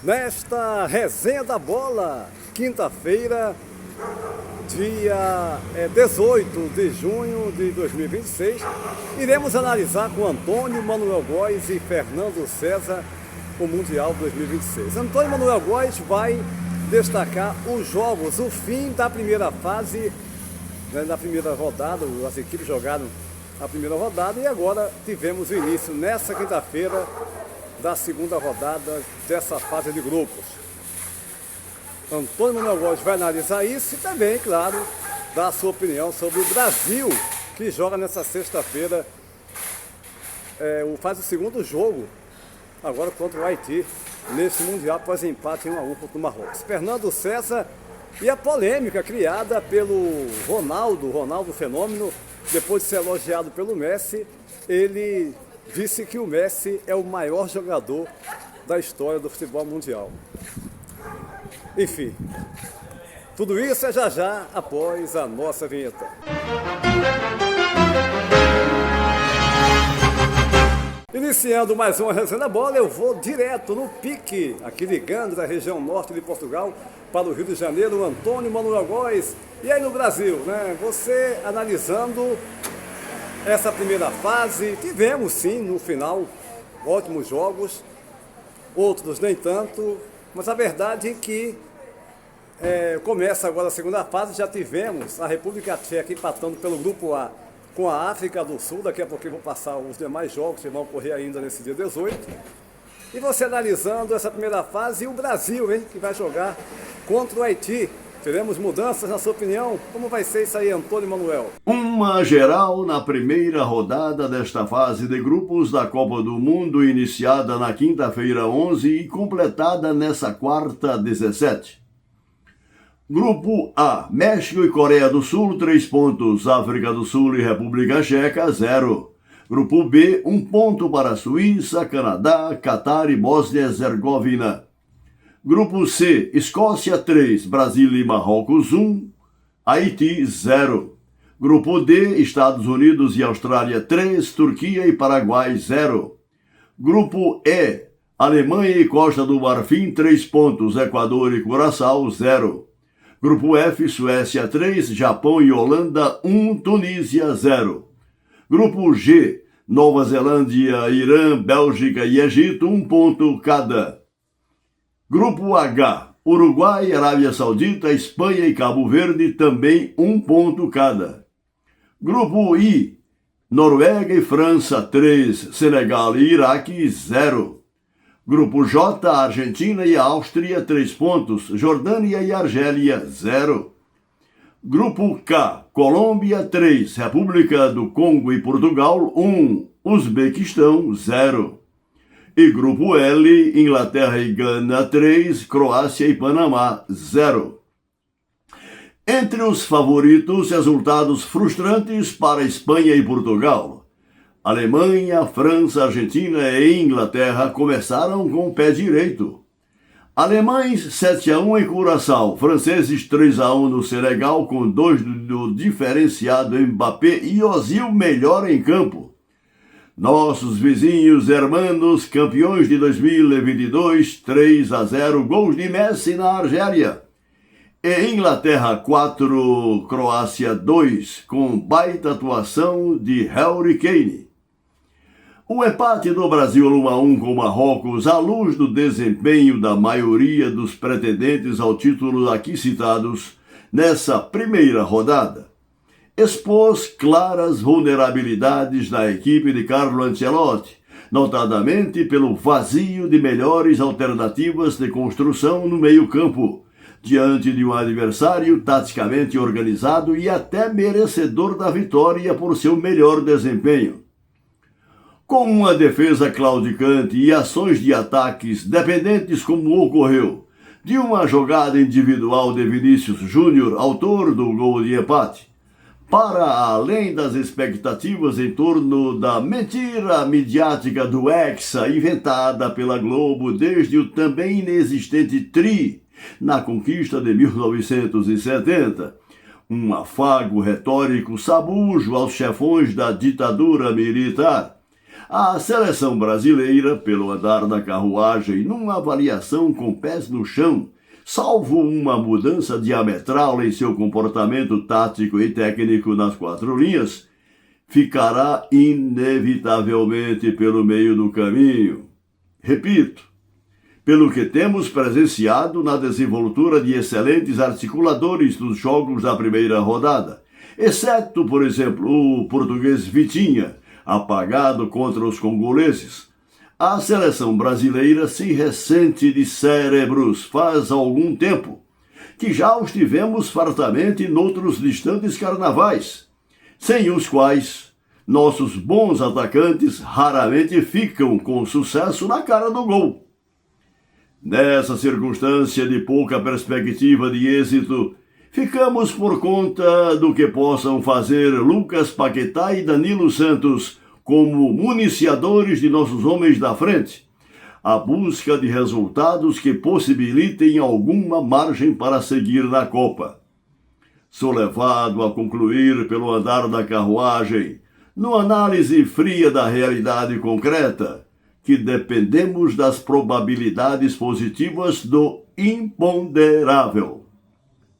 Nesta resenha da bola, quinta-feira, dia 18 de junho de 2026, iremos analisar com Antônio Manuel Góes e Fernando César o Mundial 2026. Antônio Manuel Góes vai destacar os jogos, o fim da primeira fase, da primeira rodada. As equipes jogaram a primeira rodada e agora tivemos o início nessa quinta-feira da segunda rodada dessa fase de grupos. Antônio Manuel Góes vai analisar isso e também, claro, dar a sua opinião sobre o Brasil, que joga nessa sexta-feira, faz o segundo jogo, agora contra o Haiti, nesse Mundial, após empate em 1-1 contra o Marrocos. Fernando César e a polêmica criada pelo Ronaldo Fenômeno, depois de ser elogiado pelo Messi. Ele disse que o Messi é o maior jogador da história do futebol mundial. Enfim, tudo isso é já após a nossa vinheta. Iniciando mais uma resenha da bola, eu vou direto no pique, aqui ligando da região norte de Portugal para o Rio de Janeiro, Antônio Manuel Góes. E aí no Brasil, né? Você analisando essa primeira fase, tivemos sim no final ótimos jogos, outros nem tanto, mas a verdade é que começa agora a segunda fase. Já tivemos a República Tcheca empatando pelo grupo A com a África do Sul. Daqui a pouquinho vou passar os demais jogos que vão ocorrer ainda nesse dia 18. E você analisando essa primeira fase e o Brasil, que vai jogar contra o Haiti. Teremos mudanças, na sua opinião? Como vai ser isso aí, Antônio Manuel? Uma geral na primeira rodada desta fase de grupos da Copa do Mundo, iniciada na quinta-feira 11 e completada nessa quarta 17. Grupo A, México e Coreia do Sul, 3 pontos. África do Sul e República Tcheca, 0. Grupo B, 1 ponto para Suíça, Canadá, Catar e Bósnia-Herzegovina. Grupo C, Escócia 3, Brasil e Marrocos 1, Haiti 0. Grupo D, Estados Unidos e Austrália 3, Turquia e Paraguai 0. Grupo E, Alemanha e Costa do Marfim 3 pontos, Equador e Curaçao 0. Grupo F, Suécia 3, Japão e Holanda 1, Tunísia 0. Grupo G, Nova Zelândia, Irã, Bélgica e Egito 1 ponto cada. Grupo H, Uruguai, Arábia Saudita, Espanha e Cabo Verde também 1 ponto cada. Grupo I, Noruega e França 3, Senegal e Iraque 0. Grupo J, Argentina e Áustria 3 pontos, Jordânia e Argélia 0. Grupo K, Colômbia 3, República do Congo e Portugal 1, Uzbequistão 0. E Grupo L, Inglaterra e Gana 3, Croácia e Panamá 0. Entre os favoritos, resultados frustrantes para Espanha e Portugal. Alemanha, França, Argentina e Inglaterra começaram com o pé direito. Alemães 7-1 em Curaçao, franceses 3-1 no Senegal com 2 do diferenciado Mbappé e Ozil melhor em campo. Nossos vizinhos hermanos, campeões de 2022, 3-0, gols de Messi na Argélia. E Inglaterra 4, Croácia 2, com baita atuação de Harry Kane. O empate do Brasil 1-1 com Marrocos, à luz do desempenho da maioria dos pretendentes ao título aqui citados nessa primeira rodada, expôs claras vulnerabilidades da equipe de Carlo Ancelotti, notadamente pelo vazio de melhores alternativas de construção no meio-campo, diante de um adversário taticamente organizado e até merecedor da vitória por seu melhor desempenho. Com uma defesa claudicante e ações de ataques dependentes, como ocorreu, de uma jogada individual de Vinícius Júnior, autor do gol de empate, para além das expectativas em torno da mentira midiática do Hexa, inventada pela Globo desde o também inexistente Tri, na conquista de 1970, um afago retórico sabujo aos chefões da ditadura militar, A seleção brasileira, pelo andar da carruagem, numa avaliação com pés no chão, salvo uma mudança diametral em seu comportamento tático e técnico nas 4 linhas, ficará inevitavelmente pelo meio do caminho. Repito, pelo que temos presenciado na desenvoltura de excelentes articuladores dos jogos da primeira rodada, exceto, por exemplo, o português Vitinha, apagado contra os congoleses. A seleção brasileira se ressente de cérebros faz algum tempo, que já os tivemos fartamente noutros distantes carnavais, sem os quais nossos bons atacantes raramente ficam com sucesso na cara do gol. Nessa circunstância de pouca perspectiva de êxito, ficamos por conta do que possam fazer Lucas Paquetá e Danilo Santos como municiadores de nossos homens da frente, a busca de resultados que possibilitem alguma margem para seguir na Copa. Sou levado a concluir pelo andar da carruagem, numa análise fria da realidade concreta, que dependemos das probabilidades positivas do imponderável.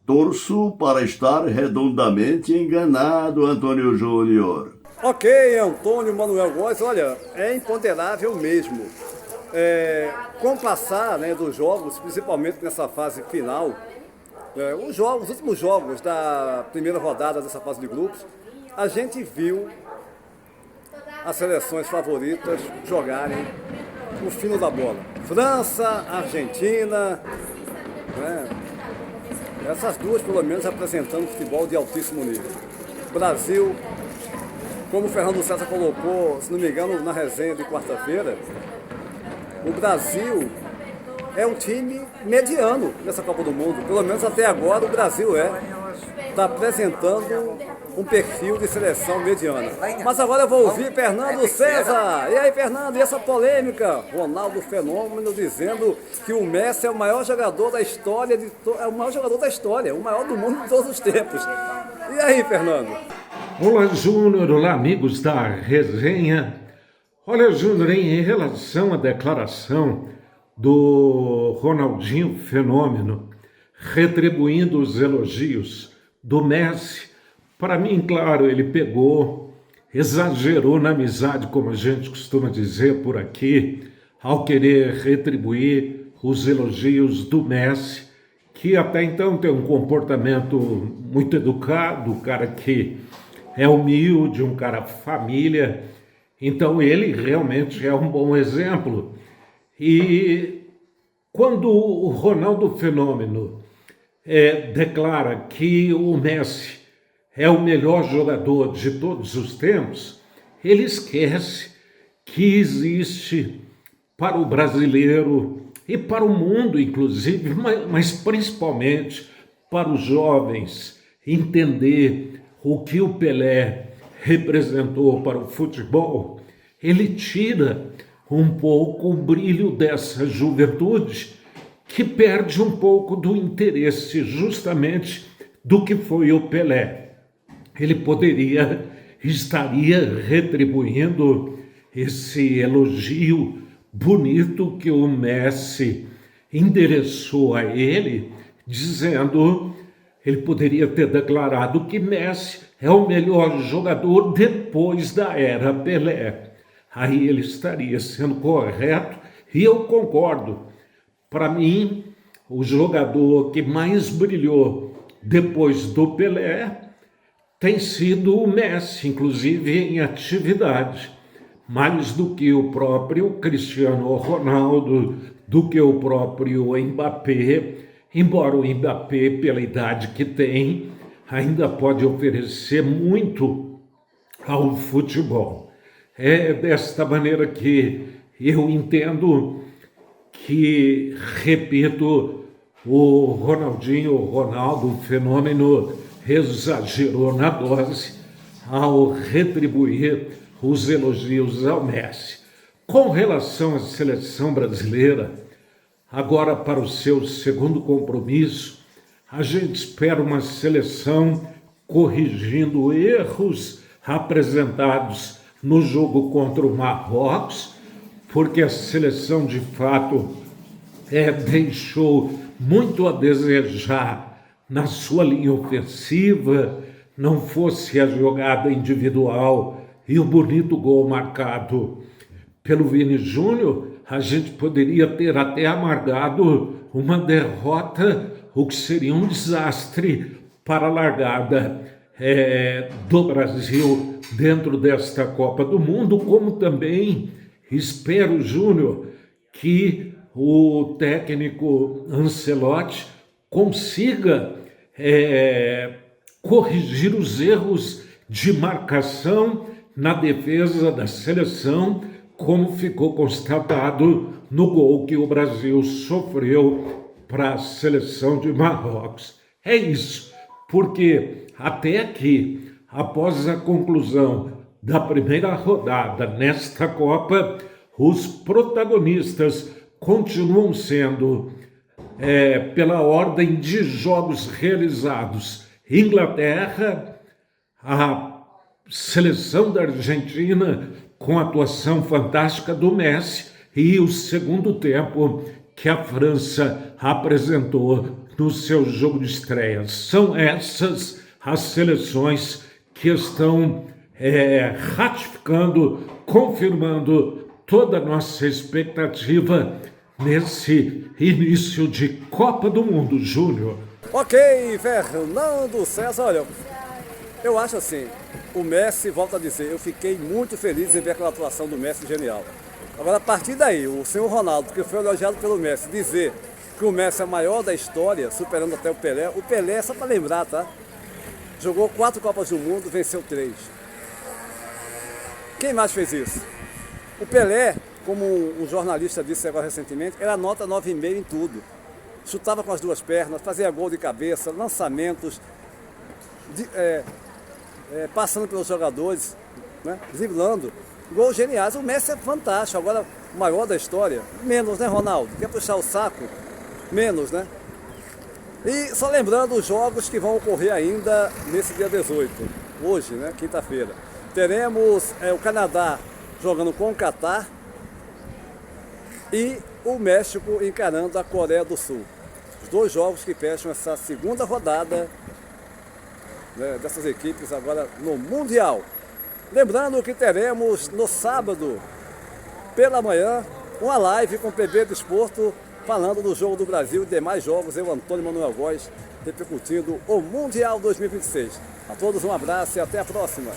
Torço para estar redondamente enganado, Antônio Júnior. Ok, Antônio Manuel Góes, olha, é imponderável mesmo. Com o passar, né, dos jogos, principalmente nessa fase final, os últimos jogos da primeira rodada dessa fase de grupos, a gente viu as seleções favoritas jogarem o fino da bola. França, Argentina, né? Essas duas, pelo menos, apresentando futebol de altíssimo nível. Brasil, como o Fernando César colocou, se não me engano, na resenha de quarta-feira, o Brasil é um time mediano nessa Copa do Mundo. Pelo menos até agora o Brasil está apresentando um perfil de seleção mediana. Mas agora eu vou ouvir Fernando César. E aí, Fernando, e essa polêmica? Ronaldo Fenômeno dizendo que o Messi é o maior jogador da história, o maior do mundo de todos os tempos. E aí, Fernando? Olá, Júnior, olá, amigos da resenha. Olha, Júnior, em relação à declaração do Ronaldinho Fenômeno, retribuindo os elogios do Messi, para mim, claro, ele pegou, exagerou na amizade, como a gente costuma dizer por aqui, ao querer retribuir os elogios do Messi, que até então tem um comportamento muito educado, um cara que é humilde, um cara família. Então ele realmente é um bom exemplo. E quando o Ronaldo Fenômeno declara que o Messi é o melhor jogador de todos os tempos, ele esquece que existe para o brasileiro e para o mundo, inclusive, mas principalmente para os jovens, entender o que o Pelé representou para o futebol. Ele tira um pouco o brilho dessa juventude que perde um pouco do interesse justamente do que foi o Pelé. Ele estaria retribuindo esse elogio bonito que o Messi endereçou a ele, dizendo, ele poderia ter declarado que Messi é o melhor jogador depois da era Pelé. Aí ele estaria sendo correto e eu concordo. Para mim, o jogador que mais brilhou depois do Pelé tem sido o Messi, inclusive em atividade, mais do que o próprio Cristiano Ronaldo, do que o próprio Mbappé, embora o Mbappé, pela idade que tem, ainda pode oferecer muito ao futebol. É desta maneira que eu entendo que, repito, o Ronaldo Fenômeno exagerou na dose ao retribuir os elogios ao Messi. Com relação à seleção brasileira, agora para o seu segundo compromisso, a gente espera uma seleção corrigindo erros apresentados no jogo contra o Marrocos, porque a seleção de fato deixou muito a desejar na sua linha ofensiva, não fosse a jogada individual e o bonito gol marcado pelo Vini Júnior, a gente poderia ter até amargado uma derrota, o que seria um desastre para a largada do Brasil dentro desta Copa do Mundo, como também espero, Júnior, que o técnico Ancelotti consiga corrigir os erros de marcação na defesa da seleção, como ficou constatado no gol que o Brasil sofreu para a seleção de Marrocos. É isso, porque até aqui, após a conclusão da primeira rodada nesta Copa, os protagonistas continuam sendo, pela ordem de jogos realizados, Inglaterra, a seleção da Argentina com a atuação fantástica do Messi e o segundo tempo que a França apresentou no seu jogo de estreia. São essas as seleções que estão ratificando, confirmando toda a nossa expectativa nesse início de Copa do Mundo, Júnior. Ok, Fernando César, olha, eu acho assim, o Messi, volta a dizer, eu fiquei muito feliz em ver aquela atuação do Messi genial. Agora, a partir daí, o senhor Ronaldo, que foi elogiado pelo Messi, dizer que o Messi é o maior da história, superando até o Pelé, só para lembrar, tá? Jogou 4 Copas do Mundo, venceu 3. Quem mais fez isso? O Pelé, como um jornalista disse agora recentemente, era nota 9,5 em tudo. Chutava com as 2 pernas, fazia gol de cabeça, lançamentos, passando pelos jogadores, né? Driblando. Gols geniais. O Messi é fantástico. Agora, o maior da história, menos, né, Ronaldo? Quer puxar o saco? Menos, né? E só lembrando os jogos que vão ocorrer ainda nesse dia 18, hoje, né, quinta-feira. Teremos o Canadá jogando com o Catar e o México encarando a Coreia do Sul. Os 2 jogos que fecham essa segunda rodada, né, dessas equipes agora no Mundial. Lembrando que teremos no sábado, pela manhã, uma live com o PB Desporto, falando do jogo do Brasil e demais jogos. Eu, Antônio Manuel Góes, repercutindo o Mundial 2026. A todos um abraço e até a próxima.